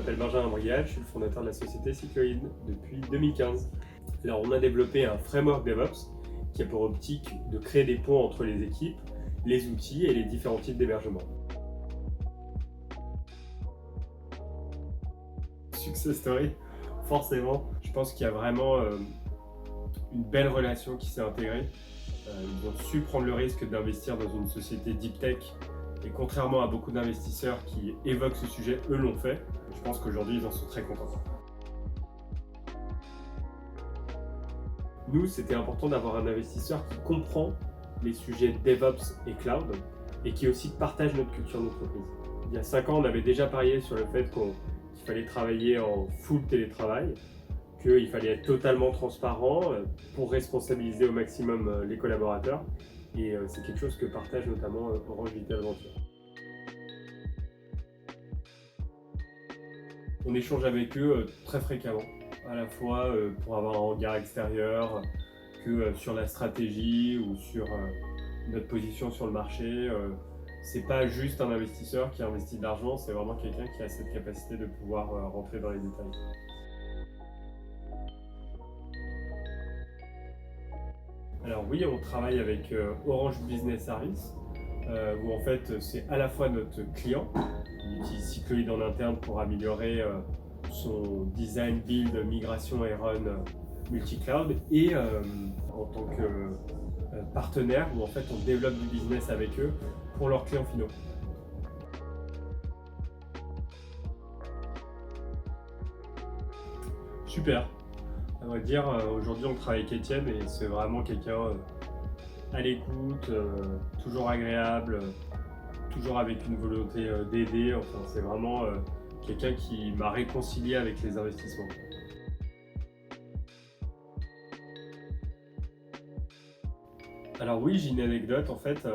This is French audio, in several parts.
m'appelle Benjamin Brial, je suis le fondateur de la société Cycloid depuis 2015. Alors on a développé un framework DevOps qui a pour optique de créer des ponts entre les équipes, les outils et les différents types d'hébergement. Success story, forcément, je pense qu'il y a vraiment une belle relation qui s'est intégrée. Ils ont su prendre le risque d'investir dans une société deep tech. Et contrairement à beaucoup d'investisseurs qui évoquent ce sujet, eux l'ont fait. Je pense qu'aujourd'hui, ils en sont très contents. Nous, c'était important d'avoir un investisseur qui comprend les sujets DevOps et Cloud et qui aussi partage notre culture d'entreprise. Il y a 5 ans, on avait déjà parié sur le fait qu'il fallait travailler en full télétravail, qu'il fallait être totalement transparent pour responsabiliser au maximum les collaborateurs. Et c'est quelque chose que partage notamment Orange Vital Venture. On échange avec eux très fréquemment, à la fois pour avoir un regard extérieur, que sur la stratégie ou sur notre position sur le marché. C'est pas juste un investisseur qui investit de l'argent, c'est vraiment quelqu'un qui a cette capacité de pouvoir rentrer dans les détails. Alors oui, on travaille avec Orange Business Service, où en fait c'est à la fois notre client, il utilise Cycloid en interne pour améliorer son design, build, migration et run multi-cloud, et en tant que partenaire où en fait on développe du business avec eux pour leurs clients finaux. Super. À vrai dire, aujourd'hui on travaille avec Étienne et c'est vraiment quelqu'un à l'écoute, toujours agréable, toujours avec une volonté d'aider. Enfin, c'est vraiment quelqu'un qui m'a réconcilié avec les investissements. Alors oui, j'ai une anecdote en fait.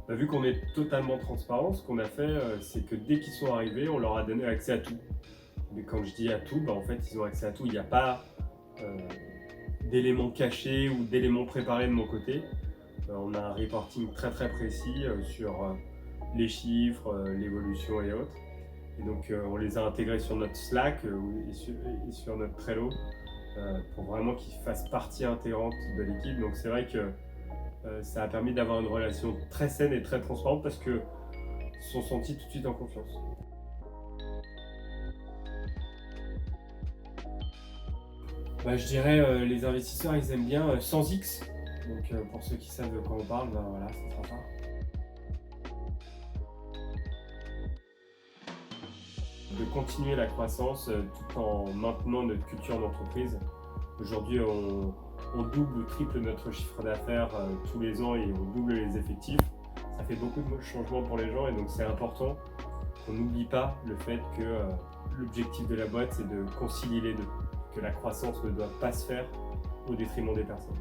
Vu qu'on est totalement transparent, ce qu'on a fait, c'est que dès qu'ils sont arrivés, on leur a donné accès à tout. Mais quand je dis à tout, en fait, ils ont accès à tout. Il n'y a pas d'éléments cachés ou d'éléments préparés de mon côté. On a un reporting très très précis sur les chiffres, l'évolution et autres. Et donc on les a intégrés sur notre Slack et sur notre Trello pour vraiment qu'ils fassent partie intégrante de l'équipe. Donc c'est vrai que ça a permis d'avoir une relation très saine et très transparente parce qu'ils se sont sentis tout de suite en confiance. Je dirais les investisseurs ils aiment bien sans X. Donc pour ceux qui savent de quoi on parle, voilà, ça sera ça. De continuer la croissance tout en maintenant notre culture d'entreprise. Aujourd'hui, on double ou triple notre chiffre d'affaires tous les ans et on double les effectifs. Ça fait beaucoup de changements pour les gens et donc c'est important qu'on n'oublie pas le fait que l'objectif de la boîte c'est de concilier les deux, que la croissance ne doit pas se faire au détriment des personnes.